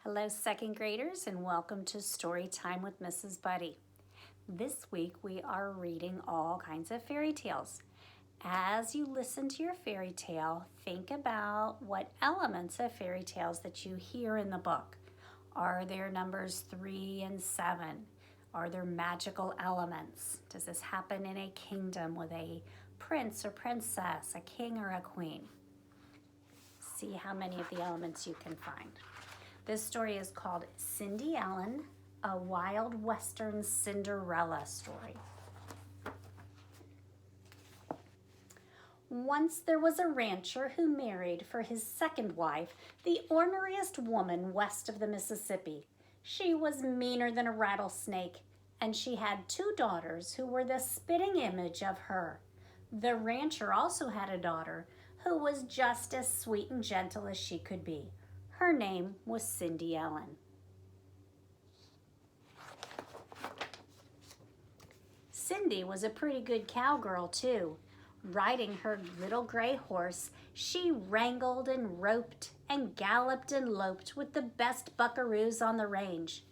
Hello, second graders, and welcome to Story Time with Mrs. Buddy. This week we are reading all kinds of fairy tales. As you listen to your fairy tale, think about what elements of fairy tales that you hear in the book. Are there numbers 3 and 7? Are there magical elements? Does this happen in a kingdom with a prince or princess, a king or a queen? See how many of the elements you can find. This story is called Cinderella, a wild western Cinderella story. Once there was a rancher who married for his second wife the orneriest woman west of the Mississippi. She was meaner than a rattlesnake, and she had 2 daughters who were the spitting image of her. The rancher also had a daughter who was just as sweet and gentle as she could be. Her name was Cinderella. Cindy was a pretty good cowgirl too. Riding her little gray horse, she wrangled and roped and galloped and loped with the best buckaroos on the range.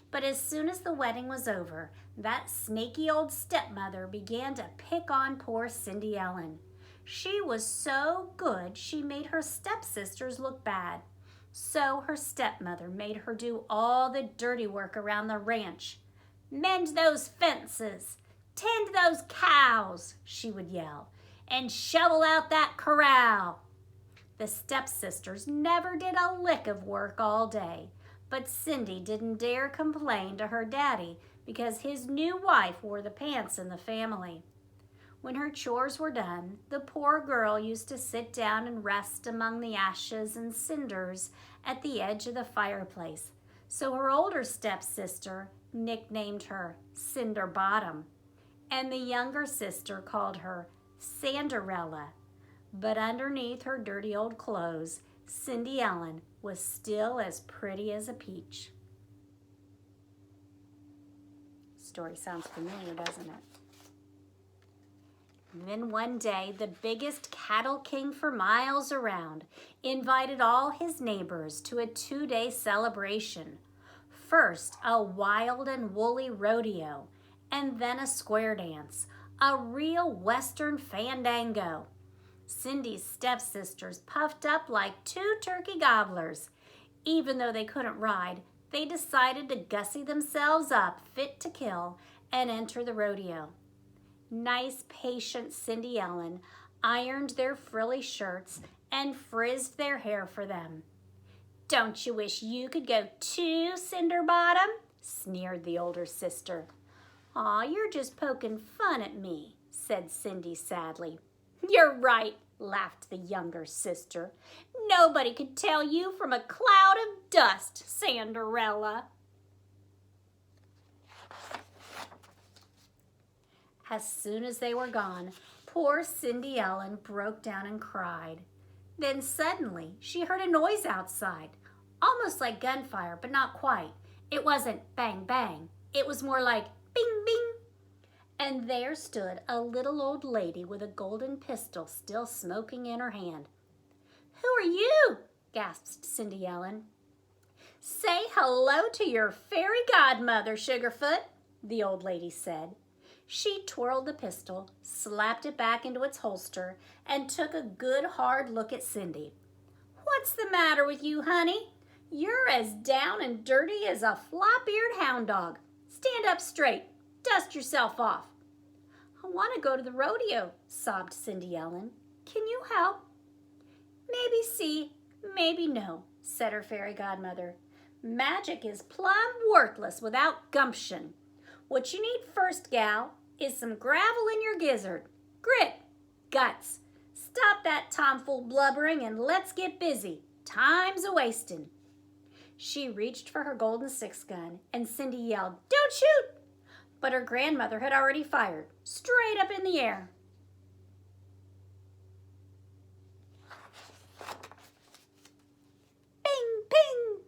But as soon as the wedding was over, that snaky old stepmother began to pick on poor Cinderella. She was so good she made her stepsisters look bad. So her stepmother made her do all the dirty work around the ranch. "Mend those fences, tend those cows," she would yell, "and shovel out that corral." The stepsisters never did a lick of work all day, but Cindy didn't dare complain to her daddy because his new wife wore the pants in the family. When her chores were done, the poor girl used to sit down and rest among the ashes and cinders at the edge of the fireplace. So her older stepsister nicknamed her Cinder Bottom, and the younger sister called her Cinderella. But underneath her dirty old clothes, Cinderella was still as pretty as a peach. Story sounds familiar, doesn't it? Then one day, the biggest cattle king for miles around invited all his neighbors to a 2-day celebration. First, a wild and woolly rodeo, and then a square dance, a real western fandango. Cindy's stepsisters puffed up like 2 turkey gobblers. Even though they couldn't ride, they decided to gussy themselves up fit to kill and enter the rodeo. Nice, patient Cinderella ironed their frilly shirts and frizzed their hair for them. "Don't you wish you could go too, Cinderbottom?" sneered the older sister. "Aw, you're just poking fun at me," said Cindy sadly. "You're right," laughed the younger sister. "Nobody could tell you from a cloud of dust, Cinderella." As soon as they were gone, poor Cinderella broke down and cried. Then suddenly she heard a noise outside, almost like gunfire, but not quite. It wasn't bang, bang. It was more like bing, bing. And there stood a little old lady with a golden pistol still smoking in her hand. "Who are you?" gasped Cinderella. "Say hello to your fairy godmother, Sugarfoot," the old lady said. She twirled the pistol, slapped it back into its holster, and took a good hard look at Cindy. "What's the matter with you, honey? You're as down and dirty as a flop-eared hound dog. Stand up straight. Dust yourself off." "I want to go to the rodeo," sobbed Cinderella. "Can you help?" "Maybe see, maybe no," said her fairy godmother. "Magic is plumb worthless without gumption. What you need first, gal, is some gravel in your gizzard. Grit, guts. Stop that tomfool blubbering and let's get busy. Time's a-wastin'." She reached for her golden 6-gun and Cindy yelled, "Don't shoot!" But her grandmother had already fired, straight up in the air. Bing, ping!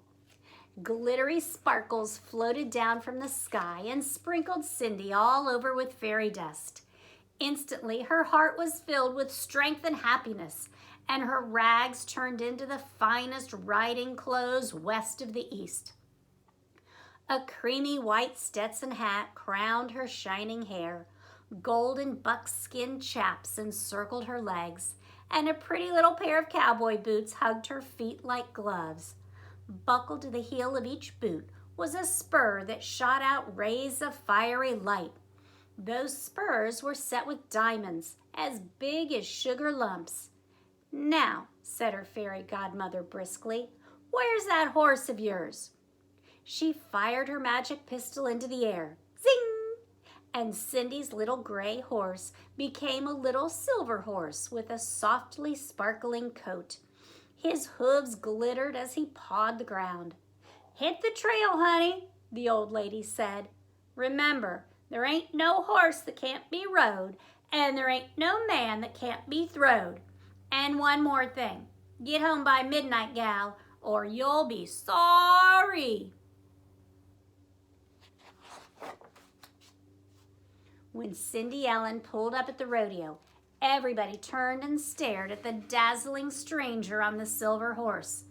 Glittery sparkles floated down from the sky and sprinkled Cindy all over with fairy dust. Instantly, her heart was filled with strength and happiness, and her rags turned into the finest riding clothes west of the east. A creamy white Stetson hat crowned her shining hair, golden buckskin chaps encircled her legs, and a pretty little pair of cowboy boots hugged her feet like gloves. Buckled to the heel of each boot was a spur that shot out rays of fiery light. Those spurs were set with diamonds as big as sugar lumps. "Now," said her fairy godmother briskly, "where's that horse of yours?" She fired her magic pistol into the air. Zing! And Cindy's little gray horse became a little silver horse with a softly sparkling coat. His hooves glittered as he pawed the ground. "Hit the trail, honey," the old lady said. "Remember, there ain't no horse that can't be rode, and there ain't no man that can't be throwed. And one more thing, get home by midnight, gal, or you'll be sorry." When Cindy Ellen pulled up at the rodeo, everybody turned and stared at the dazzling stranger on the silver horse.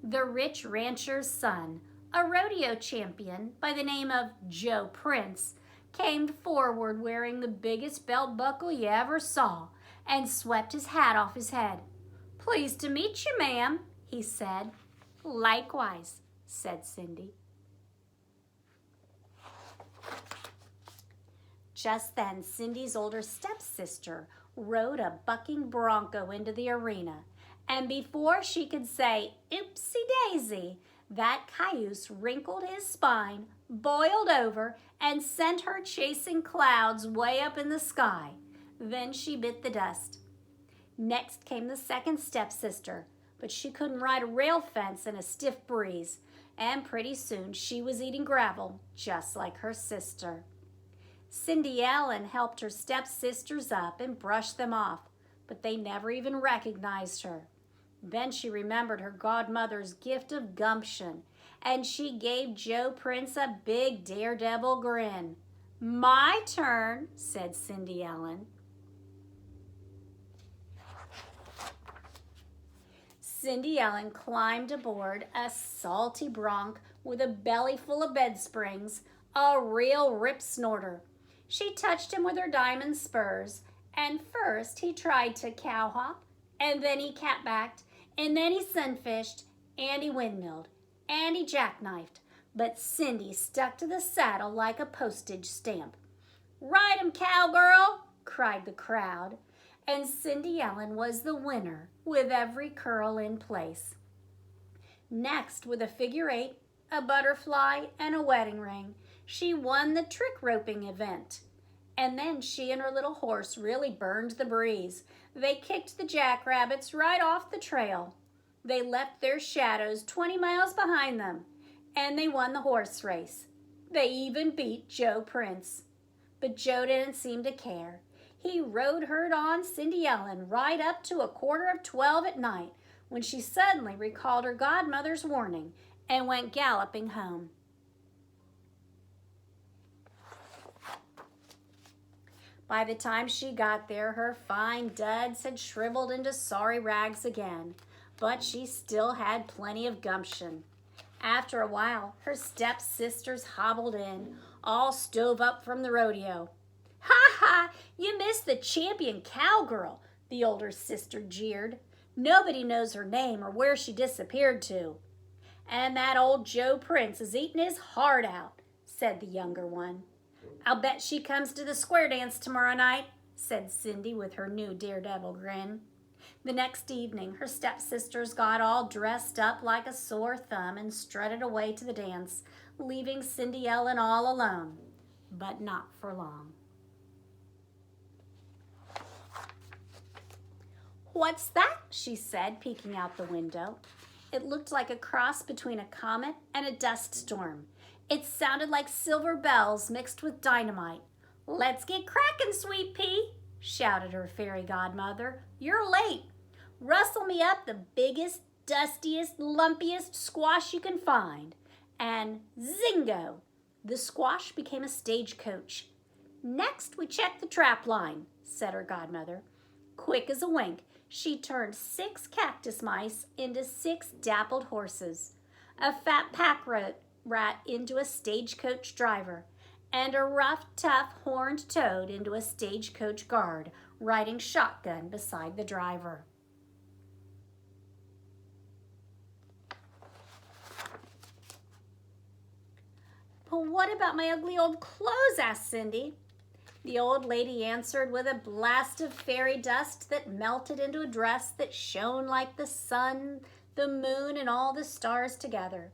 The rich rancher's son, a rodeo champion by the name of Joe Prince, came forward wearing the biggest belt buckle you ever saw and swept his hat off his head. "Pleased to meet you, ma'am," he said. "Likewise," said Cindy. Just then, Cindy's older stepsister rode a bucking bronco into the arena, and before she could say "oopsie-daisy," that cayuse wrinkled his spine, boiled over, and sent her chasing clouds way up in the sky. Then she bit the dust. Next came the second stepsister, but she couldn't ride a rail fence in a stiff breeze, and pretty soon she was eating gravel, just like her sister. Cindy Ellen helped her stepsisters up and brushed them off, but they never even recognized her. Then she remembered her godmother's gift of gumption, and she gave Joe Prince a big daredevil grin. "My turn," said Cindy Ellen. Cindy Ellen climbed aboard a salty bronc with a belly full of bed springs, a real rip snorter. She touched him with her diamond spurs, and first he tried to cowhop, and then he catbacked, and then he sunfished, and he windmilled, and he jackknifed, but Cindy stuck to the saddle like a postage stamp. "Ride him, cowgirl!" cried the crowd, and Cindy Ellen was the winner with every curl in place. Next, with a figure eight, a butterfly, and a wedding ring, she won the trick roping event. And then she and her little horse really burned the breeze. They kicked the jackrabbits right off the trail. They left their shadows 20 miles behind them, and they won the horse race. They even beat Joe Prince. But Joe didn't seem to care. He rode herd on Cindy Ellen right up to 11:45 at night, when she suddenly recalled her godmother's warning and went galloping home. By the time she got there, her fine duds had shriveled into sorry rags again, but she still had plenty of gumption. After a while, her stepsisters hobbled in, all stove up from the rodeo. "Ha ha! You missed the champion cowgirl," the older sister jeered. "Nobody knows her name or where she disappeared to." "And that old Joe Prince is eating his heart out," said the younger one. "I'll bet she comes to the square dance tomorrow night," said Cindy with her new daredevil grin. The next evening, her stepsisters got all dressed up like a sore thumb and strutted away to the dance, leaving Cindy Ellen all alone, but not for long. "What's that?" she said, peeking out the window. It looked like a cross between a comet and a dust storm. It sounded like silver bells mixed with dynamite. "Let's get crackin', sweet pea," shouted her fairy godmother. "You're late. Rustle me up the biggest, dustiest, lumpiest squash you can find." And zingo! The squash became a stagecoach. "Next, we check the trap line," said her godmother. Quick as a wink, She turned 6 cactus mice into 6 dappled horses, a fat pack rat into a stagecoach driver, and a rough, tough, horned toad into a stagecoach guard, riding shotgun beside the driver. "But what about my ugly old clothes?" asked Cindy. The old lady answered with a blast of fairy dust that melted into a dress that shone like the sun, the moon, and all the stars together.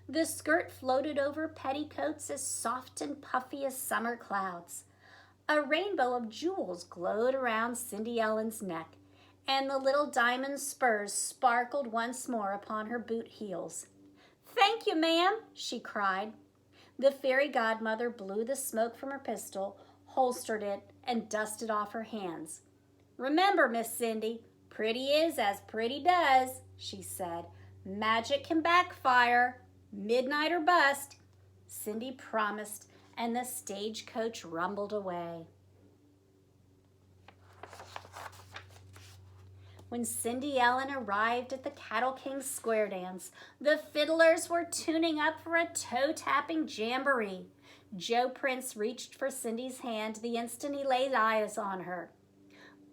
The skirt floated over petticoats as soft and puffy as summer clouds. A rainbow of jewels glowed around Cindy Ellen's neck, and the little diamond spurs sparkled once more upon her boot heels. "Thank you, ma'am," she cried. The fairy godmother blew the smoke from her pistol, holstered it, and dusted off her hands. "Remember, Miss Cindy, pretty is as pretty does," she said. "Magic can backfire. Midnight or bust." Cindy promised, and the stagecoach rumbled away. When Cindy Ellen arrived at the Cattle King's square dance, the fiddlers were tuning up for a toe-tapping jamboree. Joe Prince reached for Cindy's hand the instant he laid eyes on her.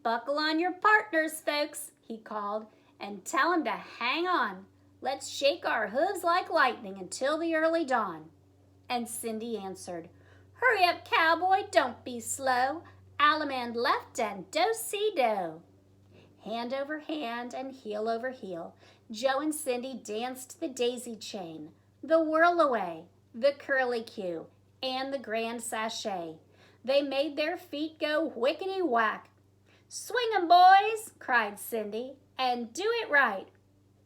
"Buckle on your partners, folks," he called, "and tell 'em to hang on. Let's shake our hooves like lightning until the early dawn." And Cindy answered, "Hurry up, cowboy, don't be slow. Allemande left and do-si-do." Hand over hand and heel over heel, Joe and Cindy danced the daisy chain, the whirl-away, the curly-cue, and the grand sachet. They made their feet go whickety-whack. "Swing 'em, boys," cried Cindy, "and do it right."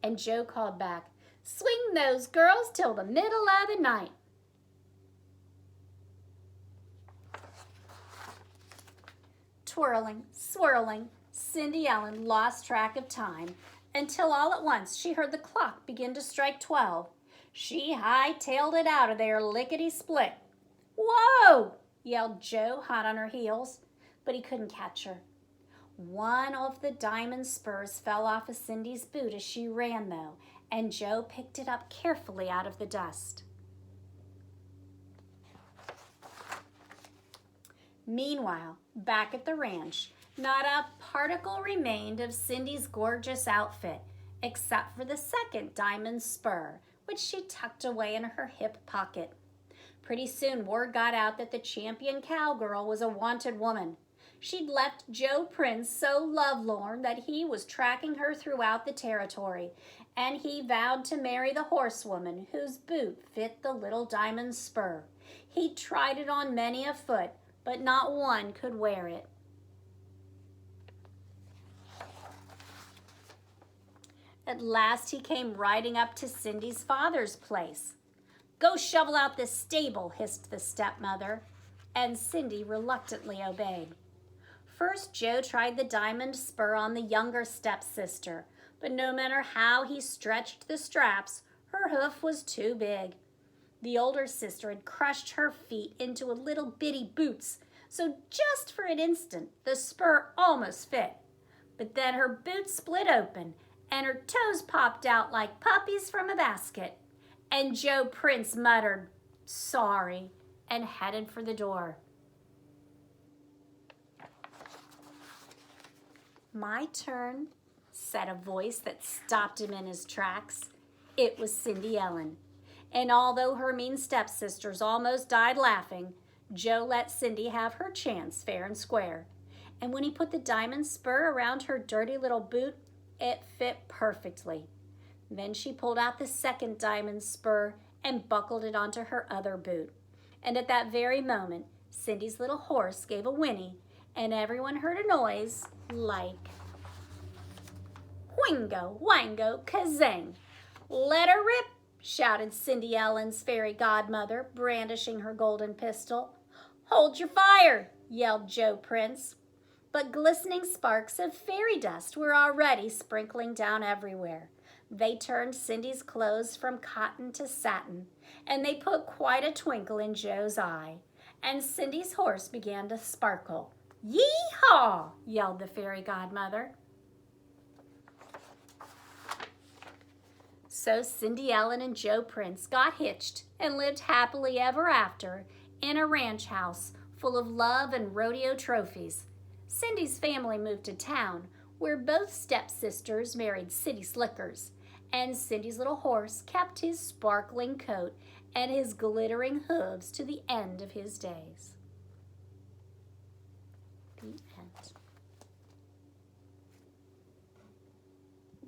And Joe called back, "Swing those girls till the middle of the night." Twirling, swirling, Cindy Ellen lost track of time until all at once she heard the clock begin to strike 12. She high-tailed it out of there lickety-split. "Whoa!" yelled Joe, hot on her heels, but he couldn't catch her. One of the diamond spurs fell off of Cindy's boot as she ran, though, and Joe picked it up carefully out of the dust. Meanwhile, back at the ranch, not a particle remained of Cindy's gorgeous outfit, except for the second diamond spur, which she tucked away in her hip pocket. Pretty soon word got out that the champion cowgirl was a wanted woman. She'd left Joe Prince so lovelorn that he was tracking her throughout the territory, and he vowed to marry the horsewoman whose boot fit the little diamond spur. He tried it on many a foot, but not one could wear it. At last he came riding up to Cindy's father's place. "Go shovel out this stable," hissed the stepmother, and Cindy reluctantly obeyed. First, Joe tried the diamond spur on the younger stepsister, but no matter how he stretched the straps, her hoof was too big. The older sister had crushed her feet into a little bitty boots, so just for an instant the spur almost fit. But then her boot split open, and her toes popped out like puppies from a basket. And Joe Prince muttered, "Sorry," and headed for the door. "My turn," said a voice that stopped him in his tracks. It was Cindy Ellen. And although her mean stepsisters almost died laughing, Joe let Cindy have her chance fair and square. And when he put the diamond spur around her dirty little boot, it fit perfectly. Then she pulled out the second diamond spur and buckled it onto her other boot. And at that very moment, Cindy's little horse gave a whinny, and everyone heard a noise like whingo, wango, kazang. "Let her rip," shouted Cindy Ellen's fairy godmother, brandishing her golden pistol. "Hold your fire," yelled Joe Prince. But glistening sparks of fairy dust were already sprinkling down everywhere. They turned Cindy's clothes from cotton to satin, and they put quite a twinkle in Joe's eye. And Cindy's horse began to sparkle. "Yee-haw!" yelled the fairy godmother. So Cindy Ellen and Joe Prince got hitched and lived happily ever after in a ranch house full of love and rodeo trophies. Cindy's family moved to town, where both stepsisters married city slickers, and Cindy's little horse kept his sparkling coat and his glittering hooves to the end of his days. The end.